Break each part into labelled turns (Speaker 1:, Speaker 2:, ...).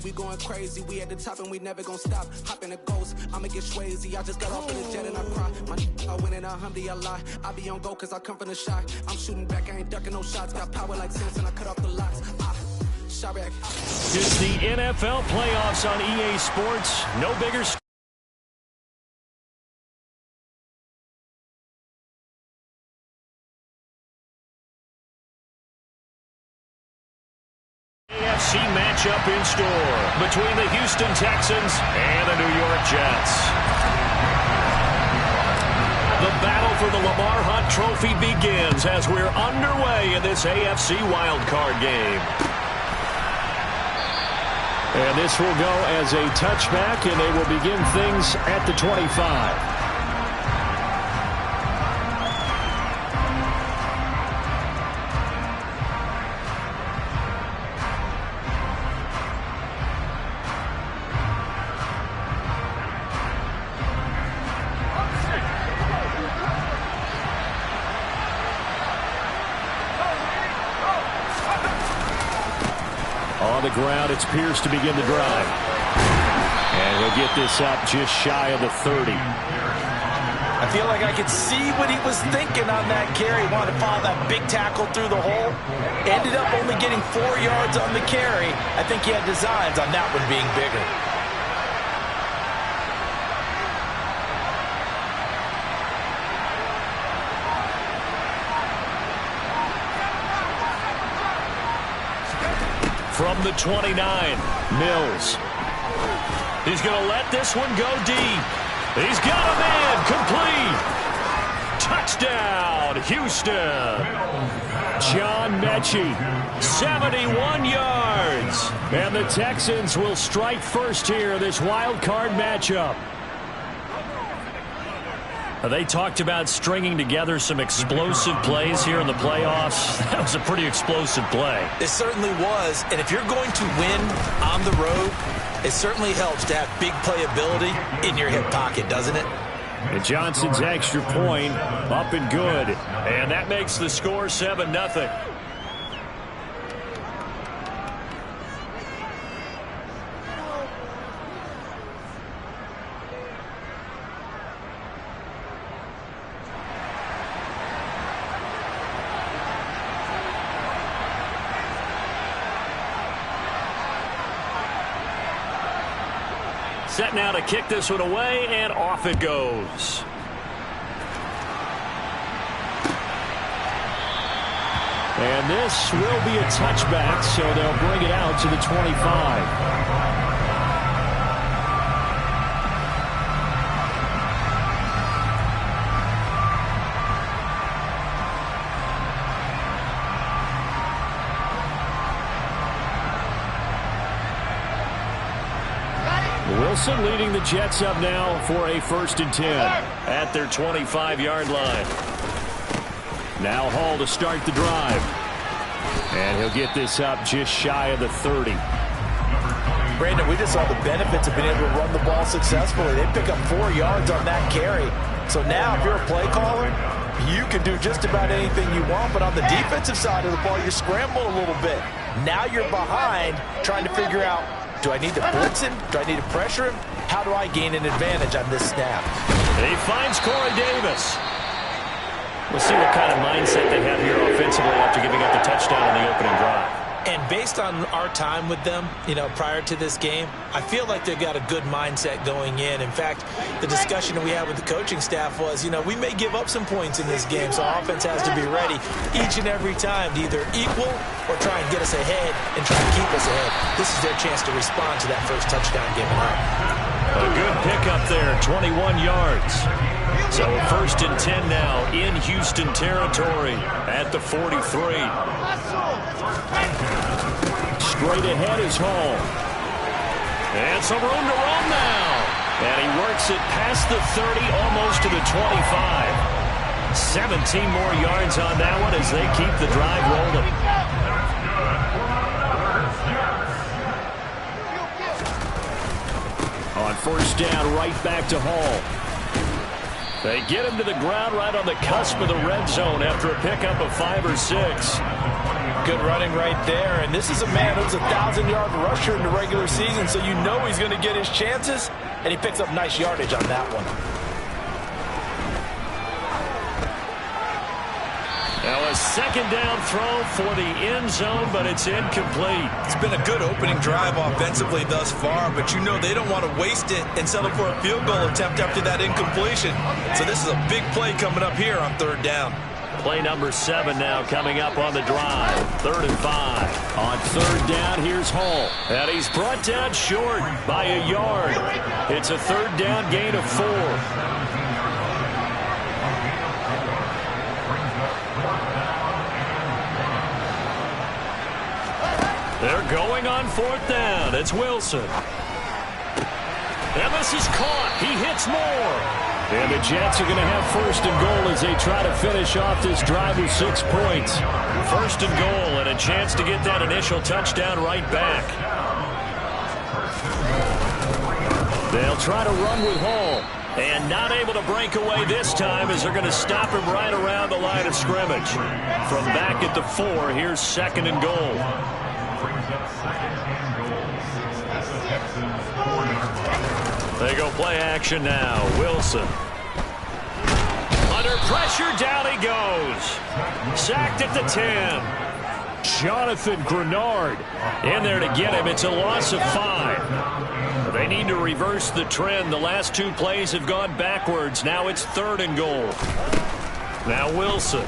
Speaker 1: we going crazy. We at the top and we never gonna stop. Hop in a ghost, I'ma get Swayze. I just got off in the jet and I cry. I win in a Humvee, I lie. I be on go cause I come from the shot. I'm shooting back, I ain't ducking no shots. Got power like Samson, I cut off the locks. Shot back.
Speaker 2: It's the NFL playoffs on EA Sports. No bigger AFC matchup in store between the Houston Texans and the New York Jets. The battle for the Lamar Hunt Trophy begins as we're underway in this AFC wildcard game. And this will go as a touchback, and they will begin things at the 25. On the ground, it's Pierce to begin the drive. And he'll get this up just shy of the 30.
Speaker 3: I feel like I could see what he was thinking on that carry. Wanted to follow that big tackle through the hole. Ended up only getting 4 yards on the carry. I think he had designs on that one being bigger.
Speaker 2: From the 29, Mills. He's going to let this one go deep. He's got a man complete. Touchdown, Houston. John Mechie, 71 yards. And the Texans will strike first here, this wild card matchup. They talked about stringing together some explosive plays here in the playoffs. That was a pretty explosive play.
Speaker 3: It certainly was. And if you're going to win on the road, it certainly helps to have big playability in your hip pocket, doesn't it?
Speaker 2: And Johnson's extra point up and good. And that makes the score 7-0. Set now to kick this one away, and off it goes. And this will be a touchback, so they'll bring it out to the 25. Wilson leading the Jets up now for a 1st and 10 at their 25-yard line. Now Hall to start the drive. And he'll get this up just shy of the 30.
Speaker 3: Brandon, we just saw the benefits of being able to run the ball successfully. They pick up 4 yards on that carry. So now if you're a play caller, you can do just about anything you want. But on the defensive side of the ball, you scramble a little bit. Now you're behind trying to figure out, do I need to blitz him? Do I need to pressure him? How do I gain an advantage on this snap?
Speaker 2: He finds Corey Davis. We'll see what kind of mindset they have here offensively after giving up the touchdown on the opening drive.
Speaker 3: And based on our time with them, prior to this game, I feel like they've got a good mindset going in. In fact, the discussion that we had with the coaching staff was, we may give up some points in this game, so our offense has to be ready each and every time to either equal or try and get us ahead and try and keep us ahead. This is their chance to respond to that first touchdown given up.
Speaker 2: A good pickup there, 21 yards. So 1st and 10 now in Houston territory at the 43. Straight ahead is Hall. And some room to run now. And he works it past the 30, almost to the 25. 17 more yards on that one as they keep the drive rolling. On 1st down, right back to Hall. They get him to the ground right on the cusp of the red zone after a pickup of 5 or 6.
Speaker 3: good running right there. And this is a man who's a 1,000-yard rusher in the regular season, so you know he's going to get his chances, and he picks up nice yardage on that one.
Speaker 2: Now a second down throw for the end zone, but it's incomplete.
Speaker 4: It's been a good opening drive offensively thus far, but you know they don't want to waste it and settle for a field goal attempt after that incompletion. So this is a big play coming up here on third down.
Speaker 2: Play number 7 now coming up on the drive. 3rd and 5. On third down, here's Hall. And he's brought down short by a yard. It's a third down gain of 4. They're going on 4th down. It's Wilson. And this is caught. He hits more. And the Jets are going to have 1st and goal as they try to finish off this drive with 6 points. 1st and goal and a chance to get that initial touchdown right back. They'll try to run with Hall. And not able to break away this time as they're going to stop him right around the line of scrimmage. From back at the 4, here's 2nd and goal. They go play action now. Wilson. Under pressure, down he goes. Sacked at the 10. Jonathan Grenard in there to get him. It's a loss of 5. They need to reverse the trend. The last 2 plays have gone backwards. Now it's 3rd and goal. Now Wilson.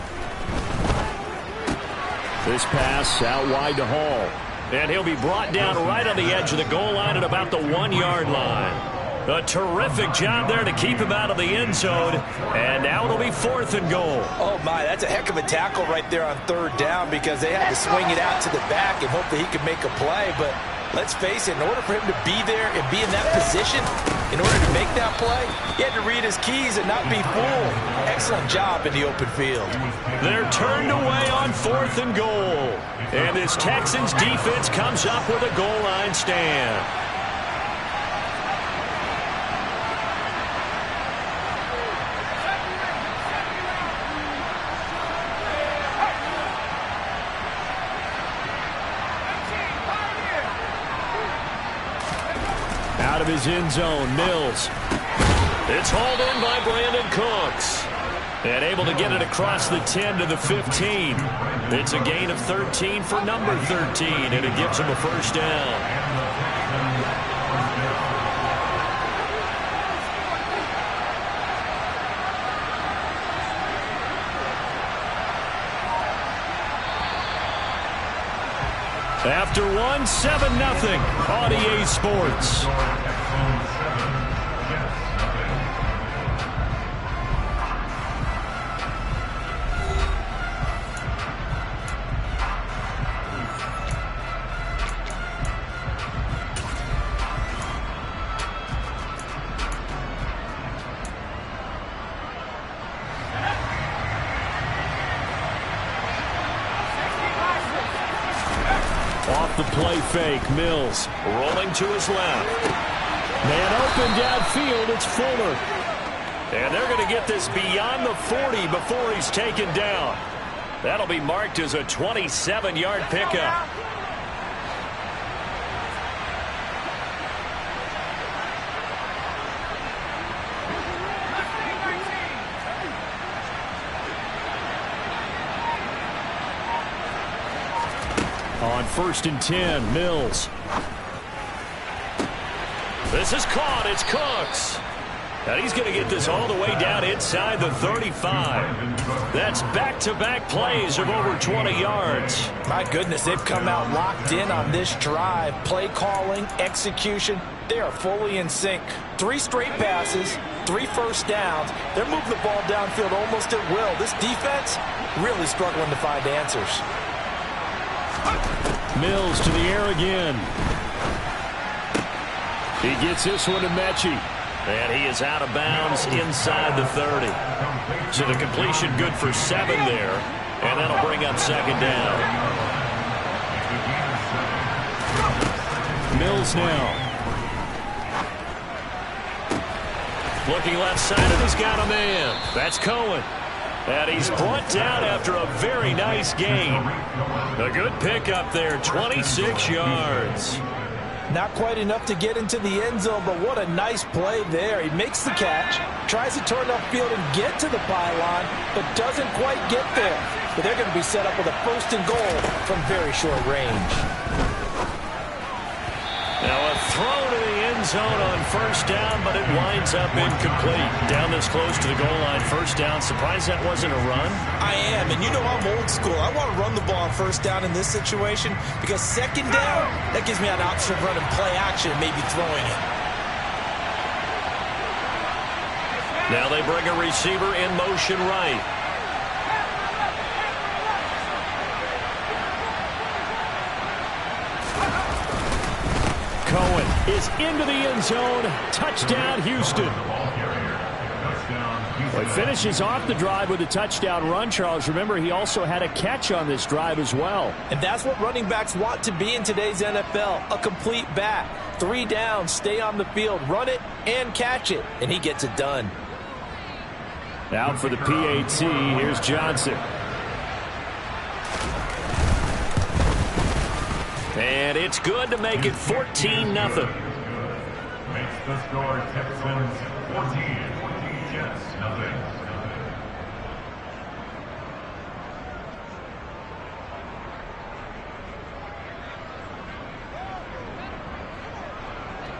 Speaker 2: This pass out wide to Hall. And he'll be brought down right on the edge of the goal line at about the 1-yard line. A terrific job there to keep him out of the end zone. And now it'll be 4th and goal.
Speaker 3: Oh, my, that's a heck of a tackle right there on 3rd down because they had to swing it out to the back and hope that he could make a play. But let's face it, in order for him to be there and be in that position, in order to make that play, he had to read his keys and not be fooled. Excellent job in the open field.
Speaker 2: They're turned away on 4th and goal. And this Texans defense comes up with a goal line stand. Out of his end zone, Mills. It's hauled in by Brandon Cooks. And able to get it across the 10 to the 15. It's a gain of 13 for number 13, and it gives him a 1st down. After 1, 7-0 on EA Sports. Off the play fake, Mills rolling to his left. Man open downfield, it's Fuller. And they're going to get this beyond the 40 before he's taken down. That'll be marked as a 27-yard pickup. On 1st and 10, Mills. This is caught. It's Cooks. And he's going to get this all the way down inside the 35. That's back-to-back plays of over 20 yards.
Speaker 3: My goodness, they've come out locked in on this drive. Play calling, execution, they are fully in sync. 3 straight passes, 3 first downs. They're moving the ball downfield almost at will. This defense really struggling to find answers.
Speaker 2: Mills to the air again. He gets this one to Mechie. And he is out of bounds inside the 30. So the completion good for 7 there. And that'll bring up 2nd down. Mills now. Looking left side, and he's got a man. That's Cohen. And he's brought down after a very nice gain. A good pickup there, 26 yards.
Speaker 3: Not quite enough to get into the end zone, but what a nice play there. He makes the catch, tries to turn upfield and get to the pylon, but doesn't quite get there. But they're going to be set up with a 1st and goal from very short range.
Speaker 2: Now a throw to the end zone on 1st down, but it winds up incomplete. Down this close to the goal line, 1st down. Surprised that wasn't a run?
Speaker 3: I am, and you know I'm old school. I want to run the ball on 1st down in this situation because 2nd down, that gives me an option of running play action and maybe throwing it.
Speaker 2: Now they bring a receiver in motion right. Cohen is into the end zone. Touchdown, Houston. Well, he finishes off the drive with a touchdown run, Charles. Remember, he also had a catch on this drive as well.
Speaker 3: And that's what running backs want to be in today's NFL, a complete back. 3 downs, stay on the field, run it, and catch it. And he gets it done.
Speaker 2: Out for the PAT, here's Johnson. And it's good to make it 14-0.
Speaker 5: Makes the score Texans 14, Jets 0.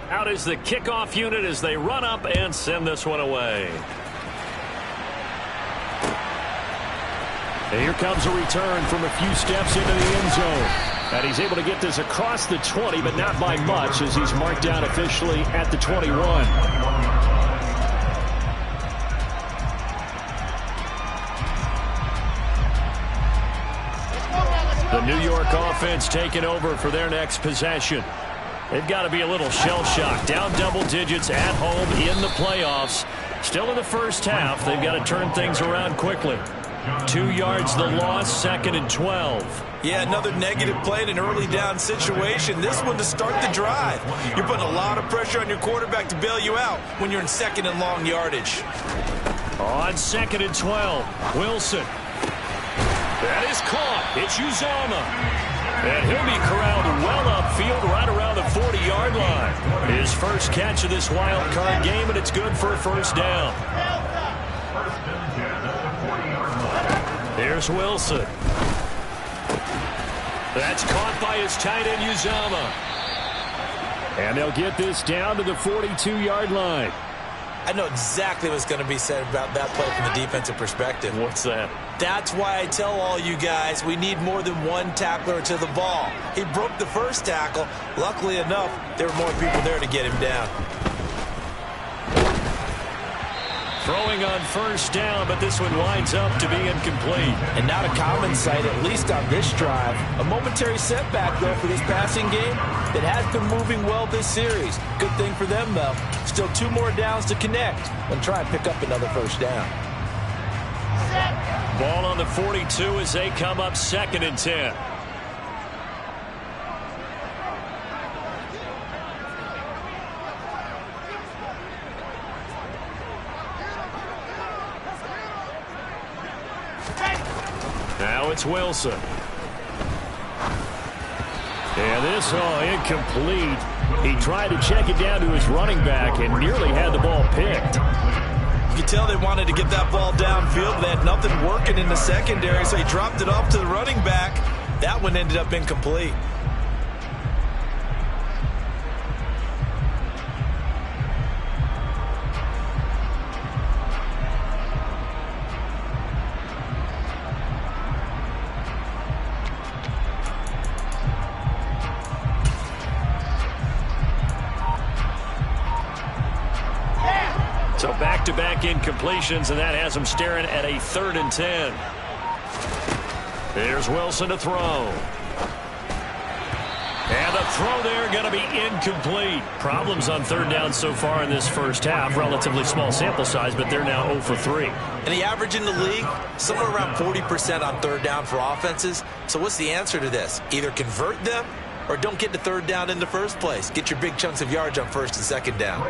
Speaker 2: Out is the kickoff unit as they run up and send this one away. And here comes a return from a few steps into the end zone. And he's able to get this across the 20, but not by much as he's marked down officially at the 21. The New York offense taking over for their next possession. They've got to be a little shell-shocked. Down double digits at home in the playoffs. Still in the first half. They've got to turn things around quickly. 2 yards the loss, 2nd and 12.
Speaker 3: Yeah, another negative play in an early down situation. This one to start the drive. You're putting a lot of pressure on your quarterback to bail you out when you're in 2nd and long yardage.
Speaker 2: On 2nd and 12, Wilson. That is caught. It's Uzomah. And he'll be corralled well upfield right around the 40-yard line. His first catch of this wild card game, and it's good for a 1st down. Here's Wilson. That's caught by his tight end, Uzomah. And they'll get this down to the 42-yard line.
Speaker 3: I know exactly what's going to be said about that play from the defensive perspective.
Speaker 2: What's that?
Speaker 3: That's why I tell all you guys we need more than one tackler to the ball. He broke the first tackle. Luckily enough, there were more people there to get him down.
Speaker 2: Throwing on 1st down, but this one winds up to be incomplete.
Speaker 3: And not a common sight, at least on this drive. A momentary setback, though, for this passing game that has been moving well this series. Good thing for them, though. Still 2 more downs to connect and try and pick up another 1st down.
Speaker 2: Ball on the 42 as they come up 2nd and 10. Now it's Wilson. And this, incomplete. He tried to check it down to his running back and nearly had the ball picked.
Speaker 3: You can tell they wanted to get that ball downfield, but they had nothing working in the secondary, so he dropped it off to the running back. That one ended up incomplete.
Speaker 2: So back-to-back incompletions, and that has him staring at a 3rd and 10. There's Wilson to throw. And the throw there going to be incomplete. Problems on 3rd down so far in this first half. Relatively small sample size, but they're now 0 for 3.
Speaker 3: And the average in the league, somewhere around 40% on 3rd down for offenses. So what's the answer to this? Either convert them or don't get to 3rd down in the first place. Get your big chunks of yards on 1st and 2nd down.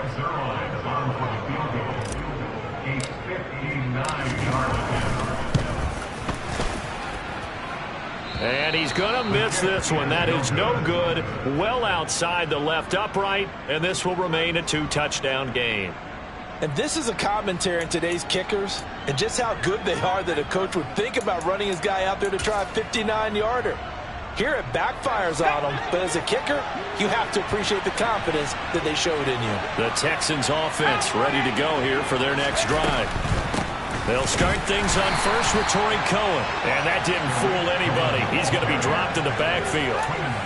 Speaker 2: And he's going to miss this one. That is no good. Well outside the left upright, and this will remain a 2-touchdown game.
Speaker 3: And this is a commentary on today's kickers and just how good they are that a coach would think about running his guy out there to try a 59-yarder. Here it backfires on him, but as a kicker, you have to appreciate the confidence that they showed in you.
Speaker 2: The Texans offense ready to go here for their next drive. They'll start things on first with Torrey Cohen. And that didn't fool anybody. He's going to be dropped in the backfield.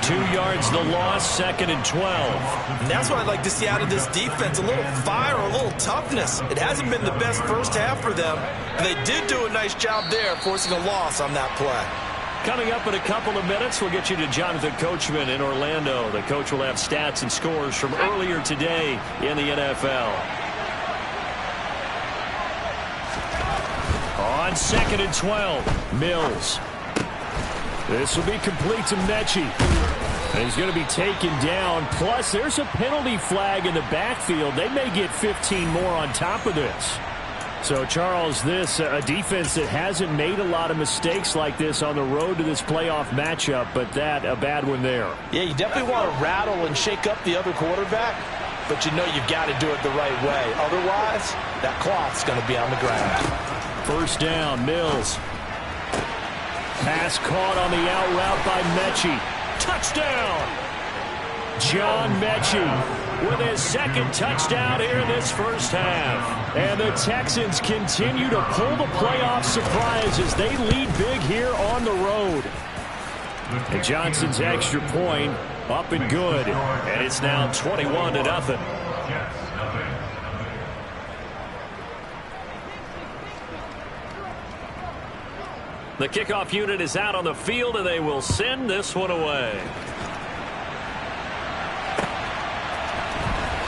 Speaker 2: 2 yards the loss, 2nd and 12.
Speaker 4: And that's what I'd like to see out of this defense. A little fire, a little toughness. It hasn't been the best first half for them. But they did do a nice job there, forcing a loss on that play.
Speaker 2: Coming up in a couple of minutes, we'll get you to Jonathan Coachman in Orlando. The coach will have stats and scores from earlier today in the NFL. On 2nd and 12, Mills. This will be complete to Mechie. And he's going to be taken down. Plus, there's a penalty flag in the backfield. They may get 15 more on top of this. So, Charles, this a defense that hasn't made a lot of mistakes like this on the road to this playoff matchup, but that a bad one there.
Speaker 3: Yeah, you definitely want to rattle and shake up the other quarterback, but you know you've got to do it the right way. Otherwise, that cloth's going to be on the ground.
Speaker 2: First down, Mills. Pass caught on the out route by Mechie. Touchdown! John Mechie with his 2nd touchdown here in this first half. And the Texans continue to pull the playoff surprise as they lead big here on the road. And Johnson's extra point up and good. And it's now 21-0. The kickoff unit is out on the field, and they will send this one away.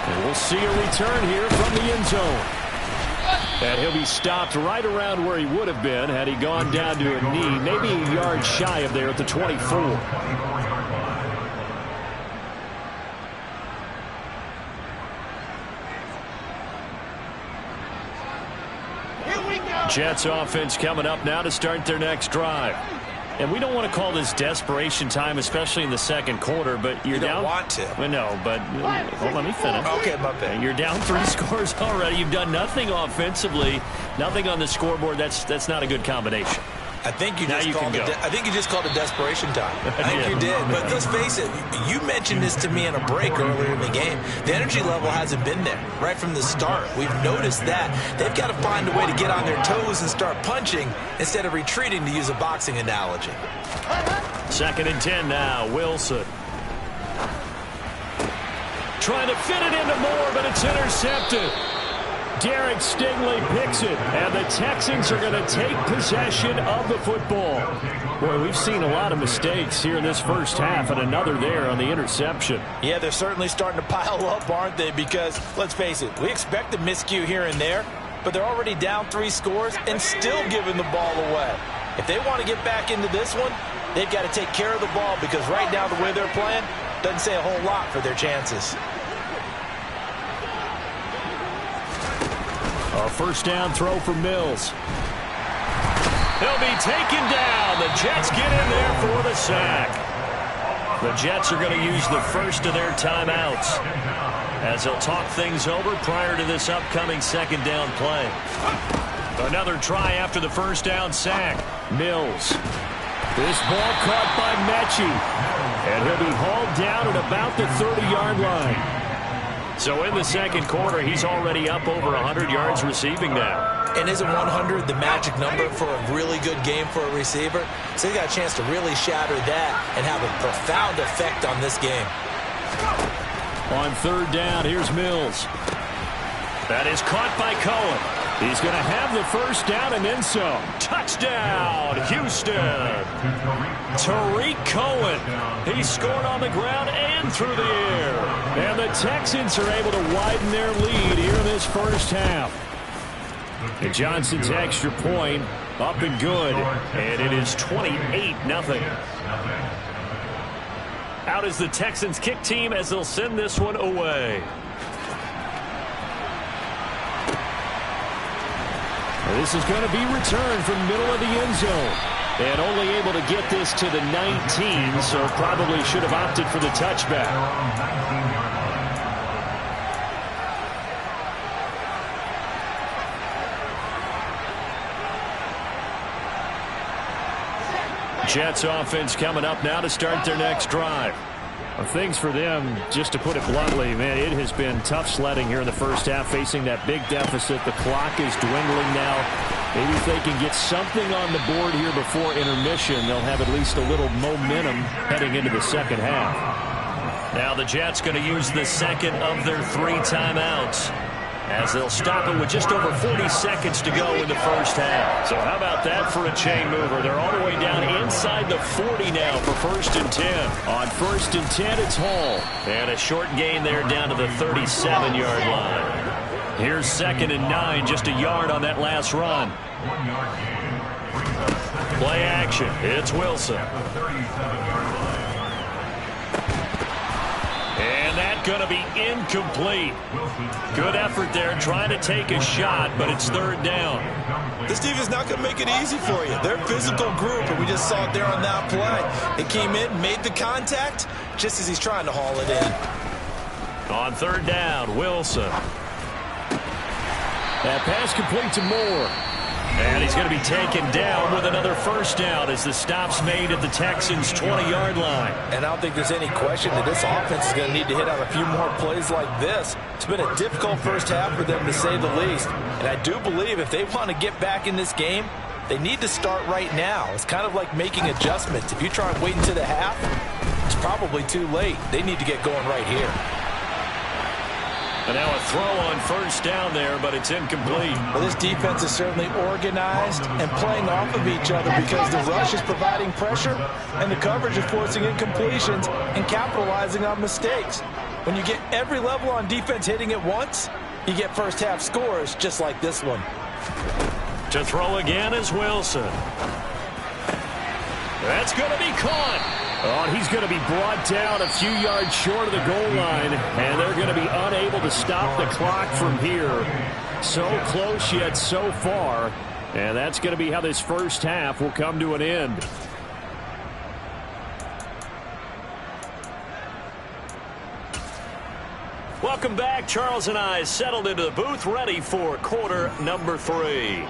Speaker 2: And we'll see a return here from the end zone. And he'll be stopped right around where he would have been had he gone down to a knee, maybe a yard shy of there at the 24. Jets offense coming up now to start their next drive. And we don't want to call this desperation time, especially in the second quarter, but you're down.
Speaker 4: You don't want to.
Speaker 2: Well, no, but well, let me finish.
Speaker 4: Okay, my bad.
Speaker 2: You're down 3 scores already. You've done nothing offensively, nothing on the scoreboard. That's not a good combination.
Speaker 4: I think you just called it desperation time. I think you did. But let's face it, you mentioned this to me in a break earlier in the game. The energy level hasn't been there right from the start. We've noticed that. They've got to find a way to get on their toes and start punching instead of retreating, to use a boxing analogy.
Speaker 2: 2nd and 10 now. Wilson. Trying to fit it into Moore, but it's intercepted. Derek Stingley picks it, and the Texans are going to take possession of the football. Boy, we've seen a lot of mistakes here in this first half, and another there on the interception.
Speaker 3: Yeah, they're certainly starting to pile up, aren't they? Because, let's face it, we expect a miscue here and there, but they're already down 3 scores and still giving the ball away. If they want to get back into this one, they've got to take care of the ball, because right now the way they're playing doesn't say a whole lot for their chances.
Speaker 2: A first down throw for Mills. He'll be taken down. The Jets get in there for the sack. The Jets are going to use the first of their timeouts as they'll talk things over prior to this upcoming 2nd down play. Another try after the first down sack. Mills. This ball caught by Mechie. And he'll be hauled down at about the 30-yard line. So in the second quarter, he's already up over 100 yards receiving now.
Speaker 4: And isn't 100 the magic number for a really good game for a receiver? So he got a chance to really shatter that and have a profound effect on this game.
Speaker 2: On 3rd down, here's Mills. That is caught by Cohen. He's going to have the first down and then some. Touchdown, Houston. Tariq Cohen. He scored on the ground and through the air. And the Texans are able to widen their lead here in this first half. And Johnson's extra point up and good. And it is 28-0. Out is the Texans kick team as they'll send this one away. This is going to be returned from middle of the end zone. And only able to get this to the 19, so probably should have opted for the touchback. Jets offense coming up now to start their next drive. Things for them, just to put it bluntly, man, it has been tough sledding here in the first half, facing that big deficit. The clock is dwindling now. Maybe if they can get something on the board here before intermission, they'll have at least a little momentum heading into the second half. Now the Jets going to use the second of their 3 timeouts, as they'll stop it with just over 40 seconds to go in the first half. So how about that for a chain mover? They're all the way down inside the 40 now for 1st and 10. On 1st and 10, it's Hall. And a short gain there down to the 37-yard line. Here's 2nd and 9, just a yard on that last run. Play action. It's Wilson. And that's going to be incomplete. Good effort there trying to take a shot, but it's 3rd down.
Speaker 4: This defense is not going to make it easy for you. They're a physical group, and we just saw it there on that play. It came in, made the contact, just as he's trying to haul it in.
Speaker 2: On 3rd down, Wilson. That pass complete to Moore. And he's going to be taken down with another 1st down as the stop's made at the Texans' 20-yard line.
Speaker 3: And I don't think there's any question that this offense is going to need to hit on a few more plays like this. It's been a difficult first half for them, to say the least. And I do believe if they want to get back in this game, they need to start right now. It's kind of like making adjustments. If you try and wait until the half, it's probably too late. They need to get going right here.
Speaker 2: And now a throw on 1st down there, but it's incomplete.
Speaker 3: Well, this defense is certainly organized and playing off of each other because the rush is providing pressure and the coverage is forcing incompletions and capitalizing on mistakes. When you get every level on defense hitting at once, you get first half scores just like this one.
Speaker 2: To throw again is Wilson. That's going to be caught. Oh, and he's going to be brought down a few yards short of the goal line, and they're going to be unable to stop the clock from here. So close yet so far, and that's going to be how this first half will come to an end. Welcome back. Charles and I settled into the booth, ready for quarter number 3.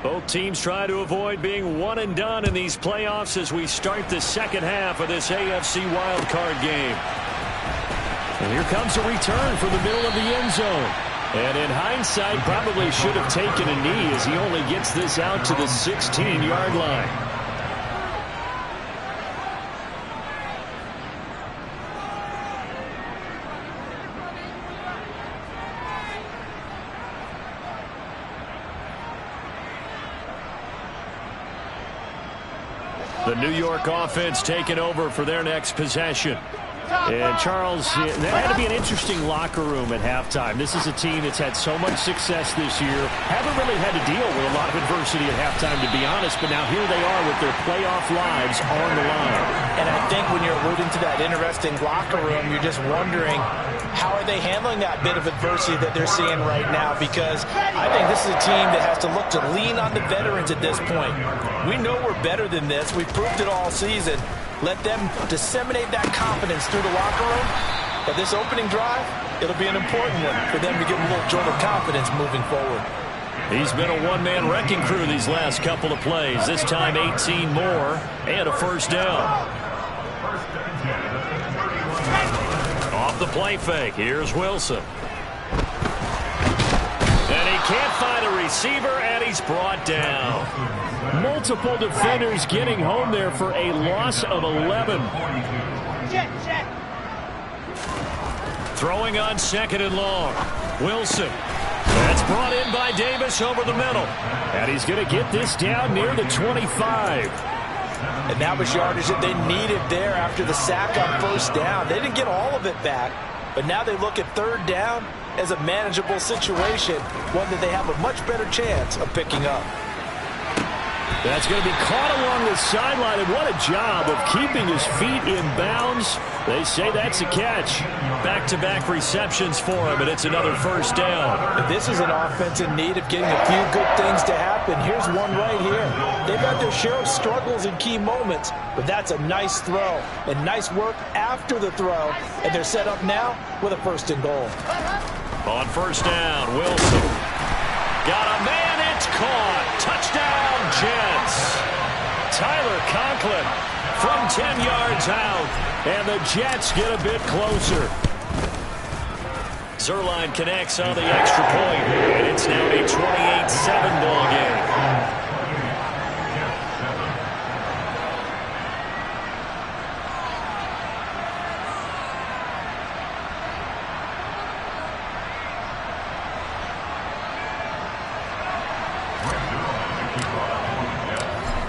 Speaker 2: Both teams try to avoid being one and done in these playoffs as we start the second half of this AFC wildcard game. And here comes a return from the middle of the end zone. And in hindsight, probably should have taken a knee as he only gets this out to the 16-yard line. The New York offense taking over for their next possession. And Charles, that had to be an interesting locker room at halftime. This is a team that's had so much success this year. Haven't really had to deal with a lot of adversity at halftime, to be honest. But now here they are with their playoff lives on the line.
Speaker 3: And I think when you're alluding to that interesting locker room, you're just wondering, how are they handling that bit of adversity that they're seeing right now? Because I think this is a team that has to look to lean on the veterans at this point. We know we're better than this. We've proved it all season. Let them disseminate that confidence through the locker room. But this opening drive, it'll be an important one for them to get a little jolt of confidence moving forward.
Speaker 2: He's been a one-man wrecking crew these last couple of plays. This time 18 more and a 1st down. Off the play fake, here's Wilson. And he can't find a receiver, and he's brought down. Multiple defenders getting home there for a loss of 11. Throwing on 2nd and long. Wilson. That's brought in by Davis over the middle. And he's going to get this down near the 25.
Speaker 3: And that was yardage that they needed there after the sack on 1st down. They didn't get all of it back, but now they look at 3rd down as a manageable situation, one that they have a much better chance of picking up.
Speaker 2: That's going to be caught along the sideline, and what a job of keeping his feet in bounds. They say that's a catch. Back-to-back receptions for him, and it's another first down.
Speaker 3: This is an offense in need of getting a few good things to happen. Here's one right here. They've had their share of struggles in key moments, but that's a nice throw and nice work after the throw, and they're set up now with a first and goal.
Speaker 2: On first down, Wilson. Got a man, it's caught. Touchdown, Jets. Tyler Conklin from 10 yards out, and the Jets get a bit closer. Zuerlein connects on the extra point, and it's now a 28-7 ball game.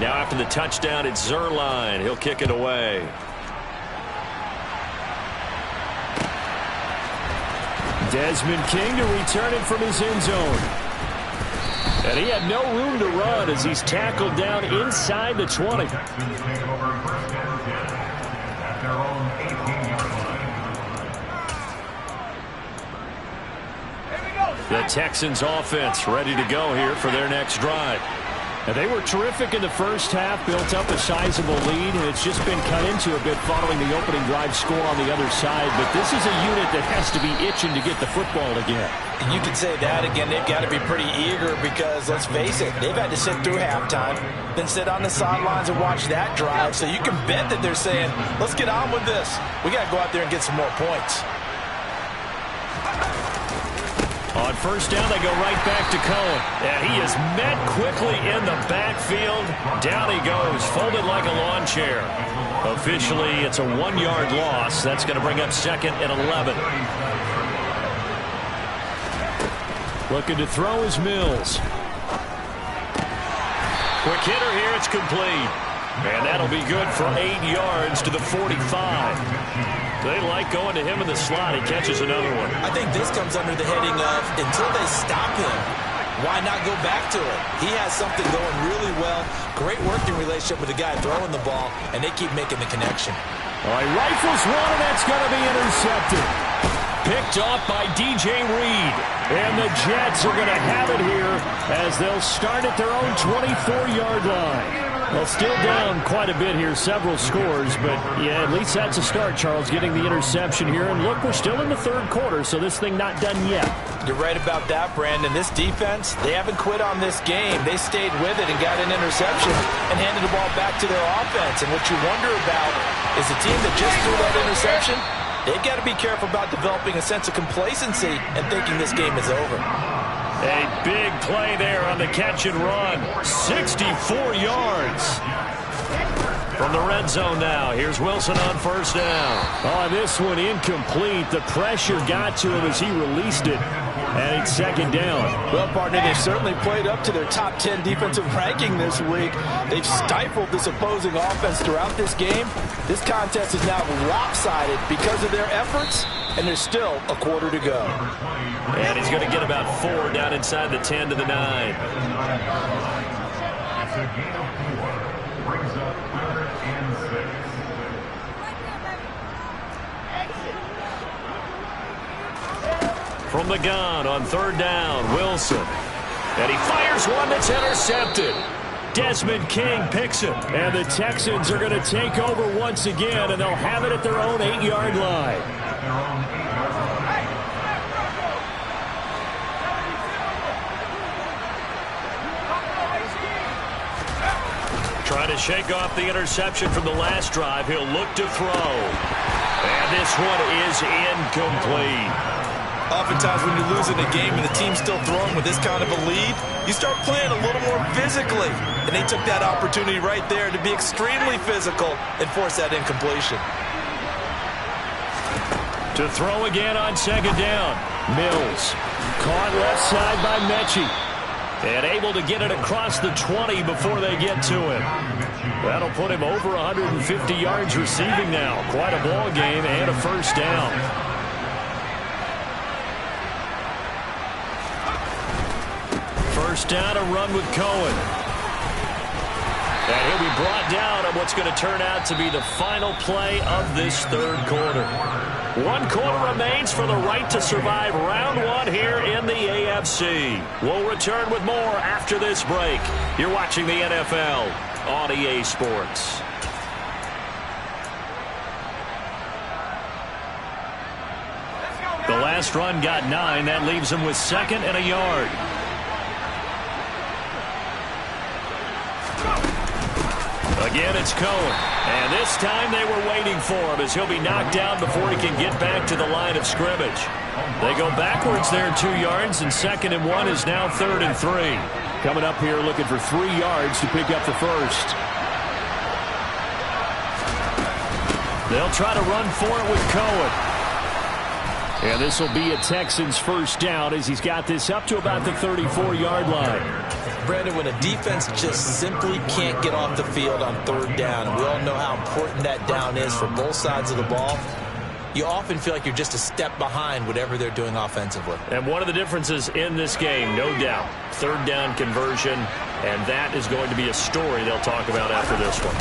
Speaker 2: Now after the touchdown, it's Zuerlein. He'll kick it away. Desmond King to return it from his end zone. And he had no room to run as he's tackled down inside the 20. The Texans offense ready to go here for their next drive. And they were terrific in the first half, built up a sizable lead, and it's just been cut into a bit following the opening drive score on the other side. But this is a unit that has to be itching to get the football again.
Speaker 3: And you can say that again. They've got to be pretty eager because, let's face it, they've had to sit through halftime, then sit on the sidelines and watch that drive. So you can bet that they're saying, let's get on with this. We got to go out there and get some more points.
Speaker 2: On first down, they go right back to Cohen. And he is met quickly in the backfield. Down he goes, folded like a lawn chair. Officially, it's a 1-yard loss. That's going to bring up second and 11. Looking to throw is Mills. Quick hitter here, it's complete. And that'll be good for 8 yards to the 45. They like going to him in the slot. He catches another one.
Speaker 4: I think this comes under the heading of until they stop him, why not go back to it? He has something going really well. Great working relationship with the guy throwing the ball, and they keep making the connection.
Speaker 2: All right, rifles one, and that's going to be intercepted. Picked off by DJ Reed. And the Jets are going to have it here as they'll start at their own 24-yard line. Well, still down quite a bit here, several scores, but yeah, at least that's a start, Charles, getting the interception here. And look, we're still in the third quarter, so this thing not done yet.
Speaker 3: You're right about that, Brandon. This defense, they haven't quit on this game. They stayed with it and got an interception and handed the ball back to their offense. And what you wonder about is the team that just threw that interception, they've got to be careful about developing a sense of complacency and thinking this game is over.
Speaker 2: A big play there on the catch and run. 64 yards. From the red zone now, here's Wilson on first down. Oh, this one incomplete. The pressure got to him as he released it. And it's second down.
Speaker 3: Well, partner, they've certainly played up to their top 10 defensive ranking this week. They've stifled this opposing offense throughout this game. This contest is now lopsided because of their efforts, and there's still a quarter to go.
Speaker 2: And he's going to get about 4 down inside the 10 to the 9.
Speaker 5: It's a gain of 4. Brings up 3rd and 6.
Speaker 2: From the gun on third down, Wilson. And he fires one that's intercepted. Desmond King picks it. And the Texans are going to take over once again, and they'll have it at their own 8-yard line. Trying to shake off the interception from the last drive. He'll look to throw. And this one is incomplete.
Speaker 4: Oftentimes when you're losing a game and the team's still throwing with this kind of a lead, you start playing a little more physically. And they took that opportunity right there to be extremely physical and force that incompletion.
Speaker 2: To throw again on second down. Mills. Caught left side by Mechie. And able to get it across the 20 before they get to him. That'll put him over 150 yards receiving now. Quite a ball game and a first down. First down, a run with Cohen. And he'll be brought down on what's going to turn out to be the final play of this third quarter. 1 quarter remains for the right to survive round 1 here in the AFC. We'll return with more after this break. You're watching the NFL on EA Sports. The last run got 9. That leaves him with 2nd and a yard. Again, it's Cohen. And this time they were waiting for him as he'll be knocked down before he can get back to the line of scrimmage. They go backwards there 2 yards, and 2nd and 1 is now 3rd and 3.
Speaker 6: Coming up here looking for 3 yards to pick up the first.
Speaker 2: They'll try to run for it with Cohen. And this will be a Texans first down as he's got this up to about the 34-yard line.
Speaker 4: Brandon, when a defense just simply can't get off the field on 3rd down, and we all know how important that down is for both sides of the ball, you often feel like you're just a step behind whatever they're doing offensively.
Speaker 2: And one of the differences in this game, no doubt, 3rd down conversion, and that is going to be a story they'll talk about after this one.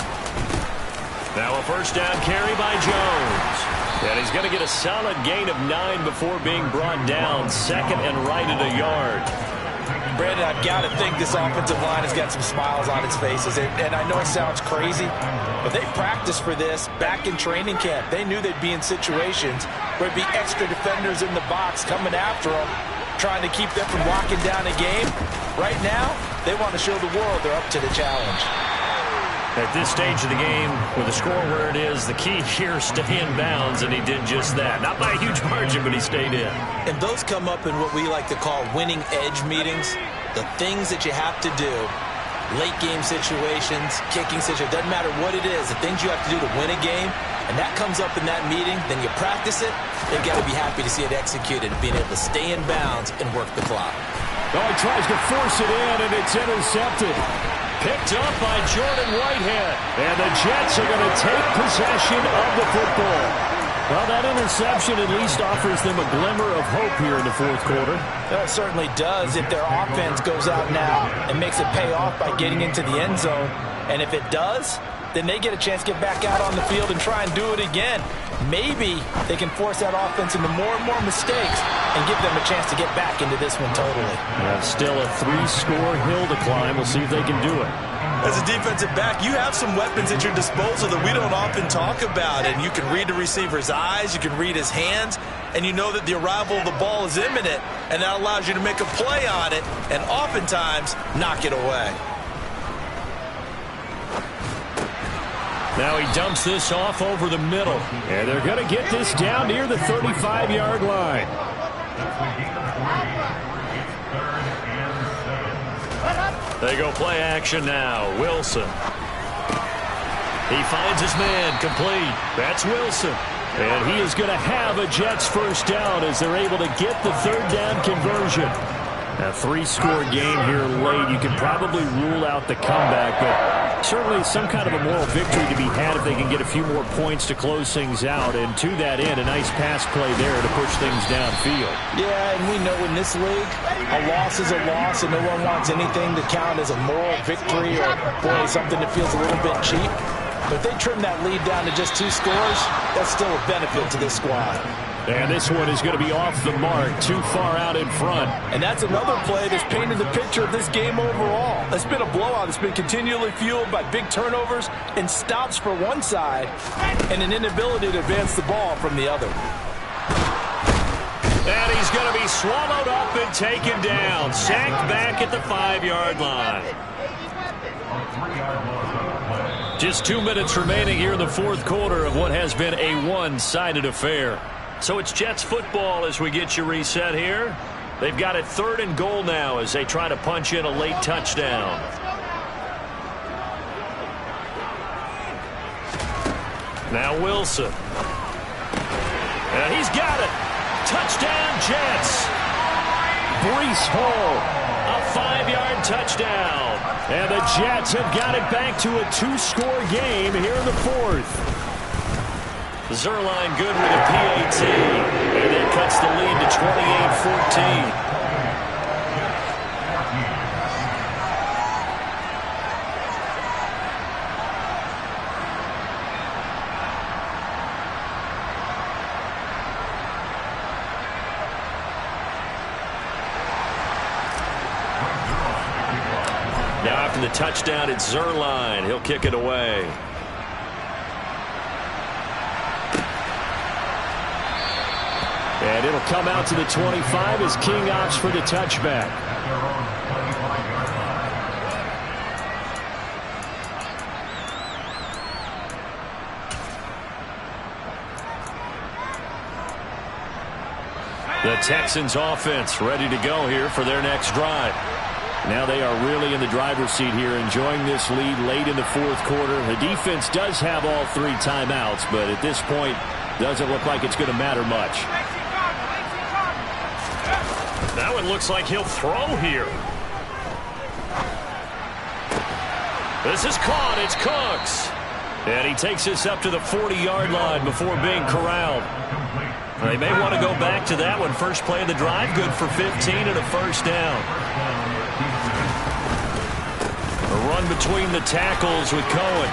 Speaker 2: Now a first down carry by Jones. And he's going to get a solid gain of 9 before being brought down, 2nd and right at a yard.
Speaker 3: Brandon, I've got to think this offensive line has got some smiles on its faces. And I know it sounds crazy, but they practiced for this back in training camp. They knew they'd be in situations where it'd be extra defenders in the box coming after them, trying to keep them from locking down a game. Right now, they want to show the world they're up to the challenge.
Speaker 2: At this stage of the game, with the score where it is, the key here is stay in bounds, and he did just that. Not by a huge margin, but he stayed in.
Speaker 4: And those come up in what we like to call winning edge meetings. The things that you have to do, late game situations, kicking situations, doesn't matter what it is, the things you have to do to win a game, and that comes up in that meeting, then you practice it, they've got to be happy to see it executed, being able to stay in bounds and work the clock.
Speaker 6: Oh, he tries to force it in, and it's intercepted.
Speaker 2: Picked up by Jordan Whitehead. And the Jets are going to take possession of the football. Well, that interception at least offers them a glimmer of hope here in the fourth quarter.
Speaker 3: That certainly does if their offense goes out now and makes it pay off by getting into the end zone. And if it does, then they get a chance to get back out on the field and try and do it again. Maybe they can force that offense into more and more mistakes and give them a chance to get back into this one totally.
Speaker 2: Still a 3-score hill to climb. We'll see if they can do it.
Speaker 4: As a defensive back, you have some weapons at your disposal that we don't often talk about. And you can read the receiver's eyes, you can read his hands, and you know that the arrival of the ball is imminent, and that allows you to make a play on it and oftentimes knock it away.
Speaker 2: Now he dumps this off over the middle. And they're going to get this down near the 35-yard line. They go play action now. Wilson. He finds his man complete. That's Wilson. And he is going to have a Jets first down as they're able to get the 3rd down conversion. A 3-score game here late. You can probably rule out the comeback, but certainly some kind of a moral victory to be had if they can get a few more points to close things out. And to that end, a nice pass play there to push things downfield.
Speaker 3: Yeah, and we know in this league, a loss is a loss, and no one wants anything to count as a moral victory or, boy, something that feels a little bit cheap. But if they trim that lead down to just 2 scores, that's still a benefit to this squad.
Speaker 2: And this one is going to be off the mark, too far out in front.
Speaker 6: And that's another play that's painted the picture of this game overall. It's been a blowout. It's been continually fueled by big turnovers and stops for one side and an inability to advance the ball from the other.
Speaker 2: And he's going to be swallowed up and taken down. Sacked back at the 5-yard line. Just 2 minutes remaining here in the fourth quarter of what has been a one-sided affair. So it's Jets football as we get you reset here. They've got it 3rd and goal now as they try to punch in a late touchdown. Now Wilson. And he's got it. Touchdown Jets. Breece Hall. A 5-yard touchdown. And the Jets have got it back to a 2-score game here in the fourth. Zerline good with a PAT. And that cuts the lead to 28-14. after the touchdown, it's Zuerlein. He'll kick it away. And it'll come out to the 25 as King opts for the touchback. The Texans offense ready to go here for their next drive. Now they are really in the driver's seat here, enjoying this lead late in the fourth quarter. The defense does have all 3 timeouts, but at this point, doesn't look like it's going to matter much. That one looks like he'll throw here. This is caught. It's Cooks. And he takes this up to the 40-yard line before being corralled. They may want to go back to that one. First play of the drive, good for 15 and a first down. A run between the tackles with Cohen.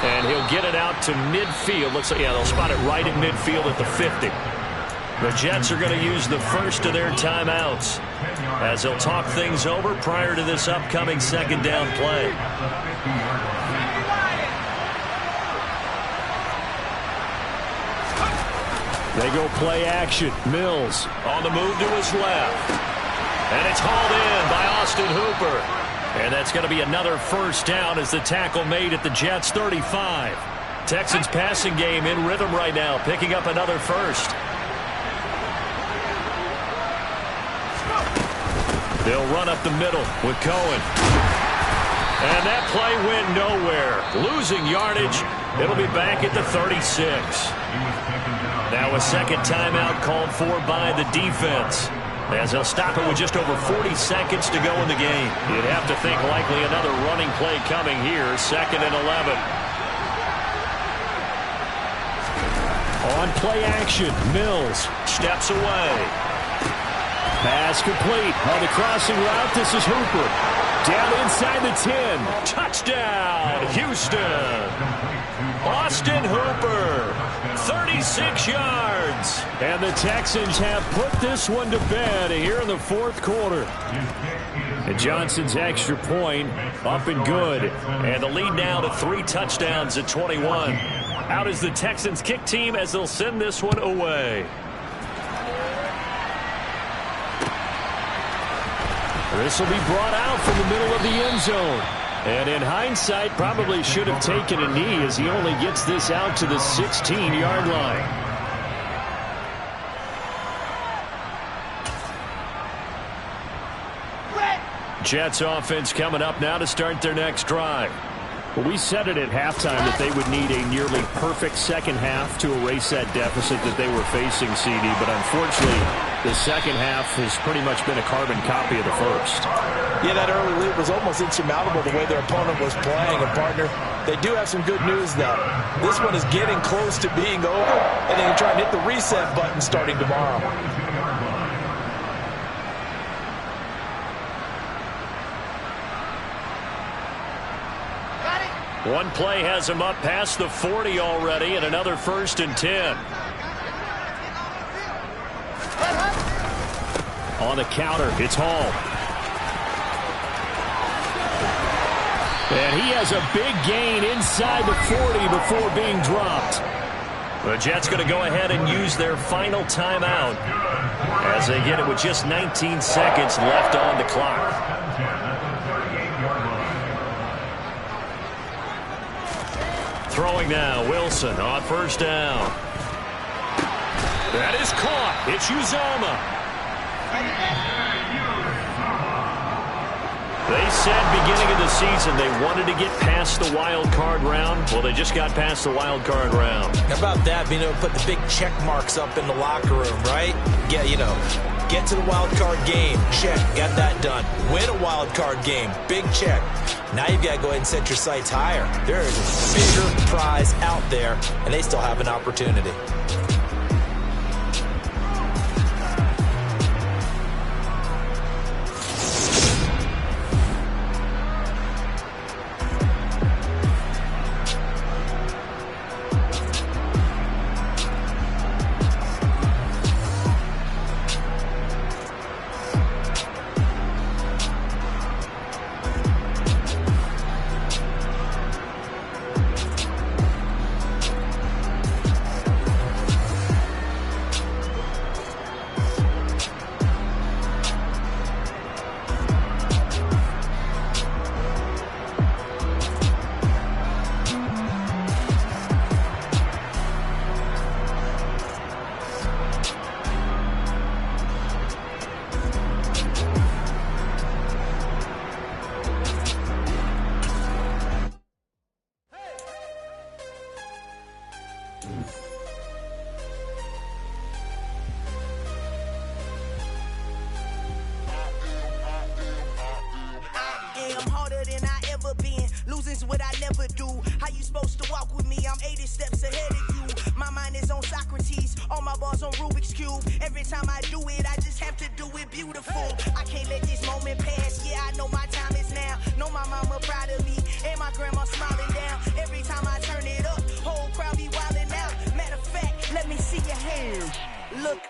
Speaker 2: And he'll get it out to midfield. Looks like, yeah, they'll spot it right at midfield at the 50. The Jets are going to use the first of their timeouts as they'll talk things over prior to this upcoming second down play. They go play action. Mills on the move to his left. And it's hauled in by Austin Hooper. And that's going to be another first down as the tackle made at the Jets' 35. Texans passing game in rhythm right now, picking up another first. They'll run up the middle with Cohen. And that play went nowhere. Losing yardage. It'll be back at the 36. Now a second timeout called for by the defense, as they'll stop it with just over 40 seconds to go in the game. You'd have to think likely another running play coming here. 2nd and 11. On play action, Mills steps away. Pass complete on the crossing route. This is Hooper. Down inside the 10. Touchdown, Houston. Austin Hooper, 36 yards. And the Texans have put this one to bed here in the fourth quarter. And Johnson's extra point up and good. And the lead now to 3 touchdowns at 21. Out is the Texans kick team as they'll send this one away. This will be brought out from the middle of the end zone. And in hindsight, probably should have taken a knee as he only gets this out to the 16-yard line. Jets offense coming up now to start their next drive. Well, we said it at halftime that they would need a nearly perfect second half to erase that deficit that they were facing, CD. But unfortunately, the second half has pretty much been a carbon copy of the first.
Speaker 6: Yeah, that early lead was almost insurmountable the way their opponent was playing. And, partner, they do have some good news, though. This one is getting close to being over, and they can try and hit the reset button starting tomorrow.
Speaker 2: One play has him up past the 40 already, and another 1st and 10. On the counter, it's Hall. And he has a big gain inside the 40 before being dropped. The Jets going to go ahead and use their final timeout as they get it with just 19 seconds left on the clock. Throwing now, Wilson on first down. That is caught. It's Uzomah. They said beginning of the season they wanted to get past the wild card round. Well, they just got past the wild card round.
Speaker 4: How about that? Being able to put the big check marks up in the locker room, right? Get to the wild card game. Check. Got that done. Win a wild card game. Big check. Now you've got to go ahead and set your sights higher. There is a bigger prize out there, and they still have an opportunity.
Speaker 7: what I never do. How you supposed to walk with me? I'm 80 steps ahead of you. My mind is on Socrates, all my balls on Rubik's Cube. Every time I do it, I just have to do it beautiful. I can't let this moment pass. Yeah, I know my time is now. Know my mama proud of me, and my grandma smiling down. Every time I turn it up, whole crowd be wildin' out. Matter of fact, let me see your hands. Look,